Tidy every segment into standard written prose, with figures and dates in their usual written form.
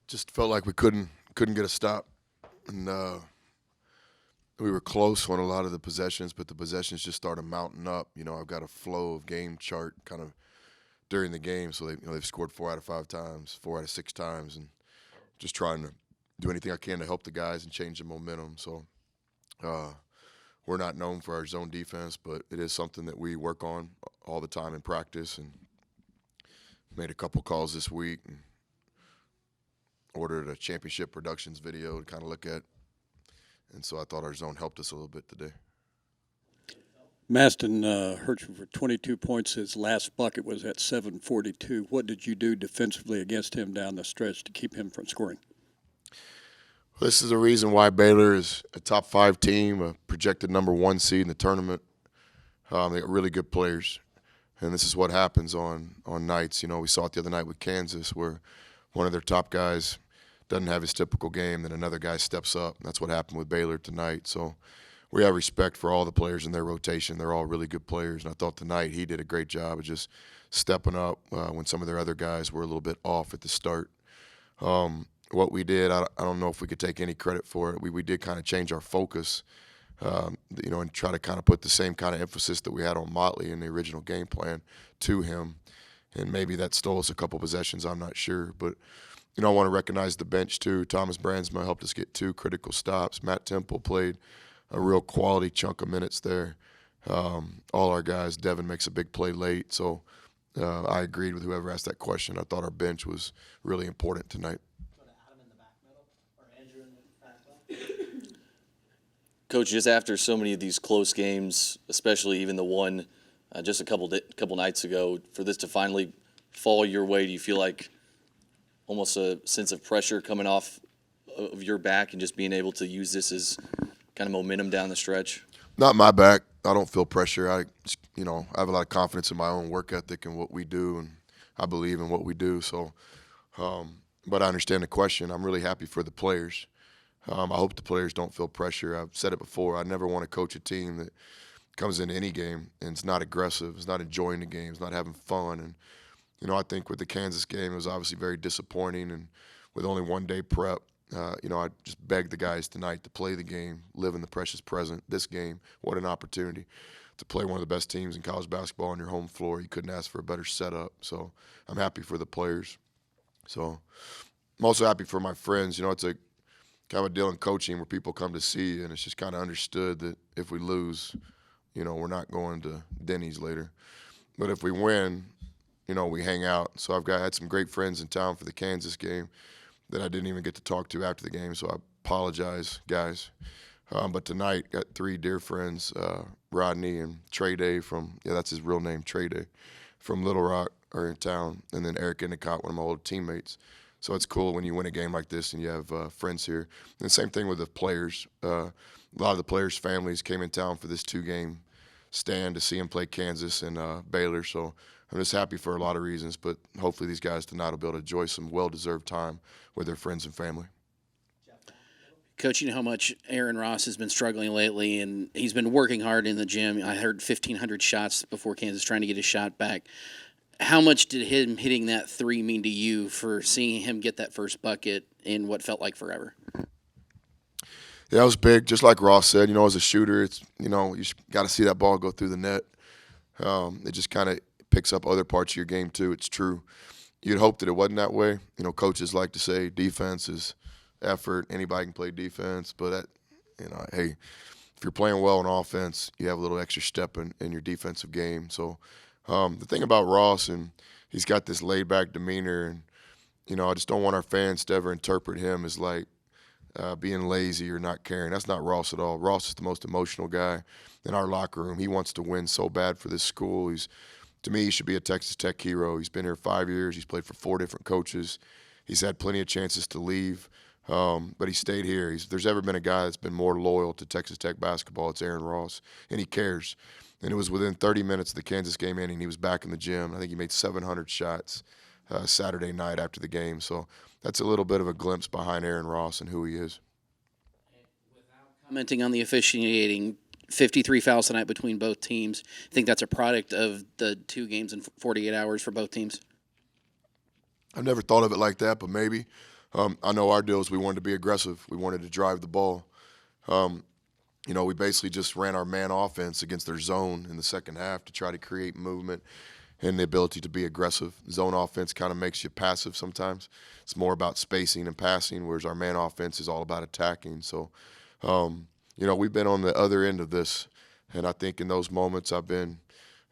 Just felt like we couldn't get a stop, and we were close on a lot of the possessions, but the possessions just started mounting up. I've got a flow of game chart kind of during the game, so they've scored 4 out of 5 times, 4 out of 6 times, and just trying to do anything I can to help the guys and change the momentum. So uh, we're not known for our zone defense, but it is something that we work on all the time in practice, and made a couple calls this week and ordered a championship productions video to kind of look at. And so I thought our zone helped us a little bit today. Maston hurt you for 22 points. His last bucket was at 7:42. What did you do defensively against him down the stretch to keep him from scoring? This is the reason why Baylor is a top 5 team, a projected #1 seed in the tournament. They got really good players, and this is what happens on nights. We saw it the other night with Kansas, where one of their top guys doesn't have his typical game, then another guy steps up. That's what happened with Baylor tonight. So we have respect for all the players in their rotation. They're all really good players, and I thought tonight he did a great job of just stepping up when some of their other guys were a little bit off at the start. What we did, I don't know if we could take any credit for it. We did kind of change our focus, and try to kind of put the same kind of emphasis that we had on Motley in the original game plan to him. And maybe that stole us a couple possessions, I'm not sure. But I want to recognize the bench, too. Thomas Brandsma helped us get 2 critical stops. Matt Temple played a real quality chunk of minutes there. All our guys, Devin makes a big play late. So I agreed with whoever asked that question. I thought our bench was really important tonight. Coach, just after so many of these close games, especially even the one just a couple nights ago, for this to finally fall your way, do you feel like almost a sense of pressure coming off of your back and just being able to use this as kind of momentum down the stretch? Not my back. I don't feel pressure. I have a lot of confidence in my own work ethic and what we do, and I believe in what we do. So, but I understand the question. I'm really happy for the players. I hope the players don't feel pressure. I've said it before. I never want to coach a team that comes into any game and it's not aggressive, it's not enjoying the game, it's not having fun. And I think with the Kansas game, it was obviously very disappointing. And with only 1 day prep, I just begged the guys tonight to play the game, live in the precious present. This game, what an opportunity to play one of the best teams in college basketball on your home floor. You couldn't ask for a better setup. So I'm happy for the players. So I'm also happy for my friends. It's a kind of a deal in coaching where people come to see you, and it's just kind of understood that if we lose, we're not going to Denny's later. But if we win, we hang out. So had some great friends in town for the Kansas game that I didn't even get to talk to after the game, so I apologize, guys. But tonight, got 3 dear friends, Rodney and Trey Day that's his real name, Trey Day, from Little Rock, are in town, and then Eric Endicott, one of my old teammates. So it's cool when you win a game like this and you have friends here. And the same thing with the players. A lot of the players' families came in town for this 2-game stand to see him play Kansas and Baylor. So I'm just happy for a lot of reasons, but hopefully these guys tonight will be able to enjoy some well-deserved time with their friends and family. Coach, you know how much Aaron Ross has been struggling lately, and he's been working hard in the gym. I heard 1,500 shots before Kansas, trying to get his shot back. How much did him hitting that 3 mean to you for seeing him get that first bucket in what felt like forever? Yeah, it was big. Just like Ross said, as a shooter, it's you got to see that ball go through the net. It just kind of picks up other parts of your game too. It's true. You'd hope that it wasn't that way. Coaches like to say defense is effort. Anybody can play defense, but hey, if you're playing well on offense, you have a little extra step in your defensive game. So the thing about Ross, and he's got this laid-back demeanor, and I just don't want our fans to ever interpret him as like being lazy or not caring. That's not Ross at all. Ross is the most emotional guy in our locker room. He wants to win so bad for this school. To me, he should be a Texas Tech hero. He's been here 5 years. He's played for 4 different coaches. He's had plenty of chances to leave, but he stayed here. If there's ever been a guy that's been more loyal to Texas Tech basketball, it's Aaron Ross, and he cares. And it was within 30 minutes of the Kansas game ending, he was back in the gym. I think he made 700 shots Saturday night after the game. So that's a little bit of a glimpse behind Aaron Ross and who he is. Commenting on the officiating, 53 fouls tonight between both teams. I think that's a product of the 2 games in 48 hours for both teams. I've never thought of it like that, but maybe. I know our deal is we wanted to be aggressive. We wanted to drive the ball. We basically just ran our man offense against their zone in the second half to try to create movement and the ability to be aggressive. Zone offense kind of makes you passive sometimes. It's more about spacing and passing, whereas our man offense is all about attacking. So, we've been on the other end of this, and I think in those moments I've been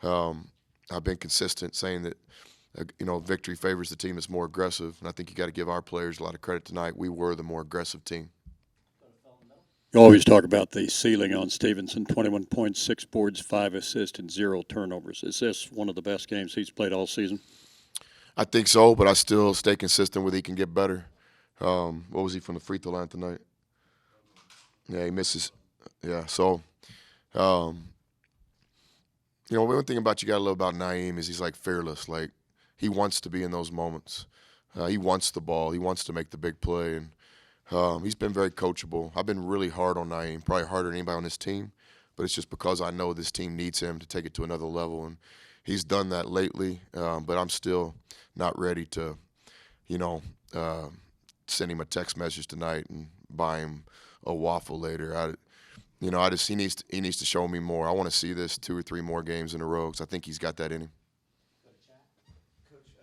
consistent saying that victory favors the team that's more aggressive, and I think you got to give our players a lot of credit tonight. We were the more aggressive team. You always talk about the ceiling on Stevenson, 21 points, 6 boards, 5 assists, and 0 turnovers. Is this one of the best games he's played all season? I think so, but I still stay consistent with he can get better. What was he from the free throw line tonight? Yeah, he misses. Yeah, so, one thing about you got to love about Naeem is he's like fearless. Like, he wants to be in those moments. He wants the ball. He wants to make the big play, and he's been very coachable. I've been really hard on Naeem, probably harder than anybody on this team, but it's just because I know this team needs him to take it to another level, and he's done that lately. But I'm still not ready to, send him a text message tonight and buy him a waffle later. He needs to show me more. I want to see this 2 or 3 more games in a row because I think he's got that in him.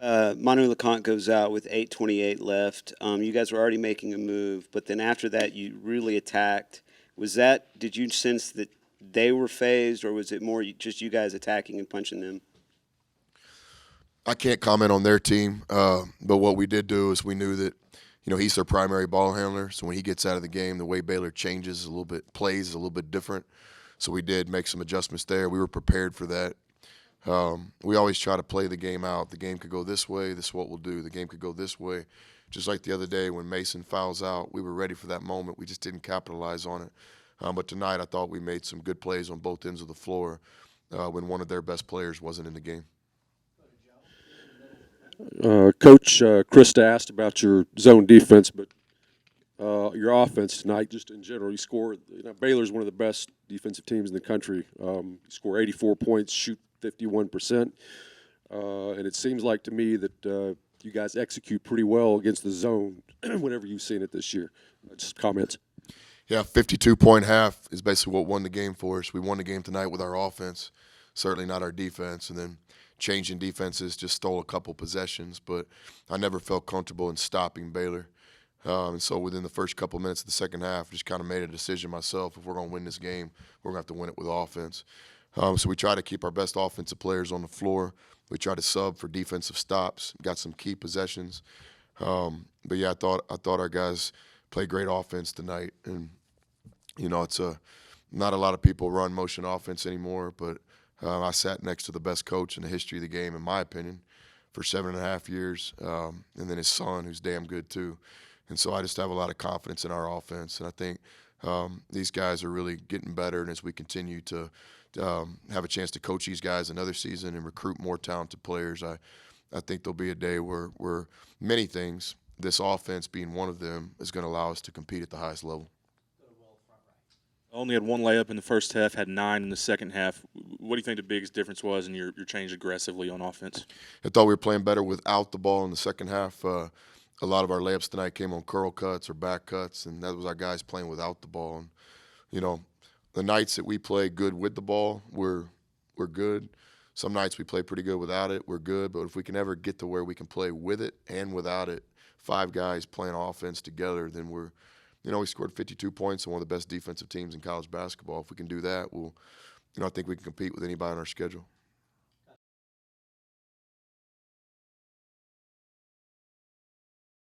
Manu LeConte goes out with 8:28 left. You guys were already making a move, but then after that you really attacked. Did you sense that they were phased, or was it more just you guys attacking and punching them? I can't comment on their team, but what we did do is we knew that, he's their primary ball handler. So when he gets out of the game, the way Baylor plays a little bit different. So we did make some adjustments there. We were prepared for that. We always try to play the game out. The game could go this way. This is what we'll do. The game could go this way. Just like the other day when Mason fouls out, we were ready for that moment. We just didn't capitalize on it. But tonight I thought we made some good plays on both ends of the floor when one of their best players wasn't in the game. Coach, Krista asked about your zone defense, but your offense tonight, just in general, you scored. Baylor's one of the best defensive teams in the country. You score 84 points, shoot 51%, and it seems like to me that you guys execute pretty well against the zone whenever you've seen it this year. Just comments. Yeah, 52-point half is basically what won the game for us. We won the game tonight with our offense, certainly not our defense, and then changing defenses just stole a couple possessions, but I never felt comfortable in stopping Baylor. And so within the first couple minutes of the second half, just kind of made a decision myself. If we're going to win this game, we're going to have to win it with offense. So we try to keep our best offensive players on the floor. We try to sub for defensive stops, got some key possessions. But, yeah, I thought our guys played great offense tonight. And, it's not a lot of people run motion offense anymore, but I sat next to the best coach in the history of the game, in my opinion, for 7.5 years, and then his son, who's damn good too. And so I just have a lot of confidence in our offense, and I think these guys are really getting better. And as we continue to have a chance to coach these guys another season and recruit more talented players, I think there'll be a day where many things, this offense being one of them, is going to allow us to compete at the highest level. Only had 1 layup in the first half, had 9 in the second half. What do you think the biggest difference was in your change aggressively on offense? I thought we were playing better without the ball in the second half. A lot of our layups tonight came on curl cuts or back cuts, and that was our guys playing without the ball. And, the nights that we play good with the ball, we're good. Some nights we play pretty good without it, we're good. But if we can ever get to where we can play with it and without it, 5 guys playing offense together, then we scored 52 points on one of the best defensive teams in college basketball. If we can do that, I think we can compete with anybody on our schedule.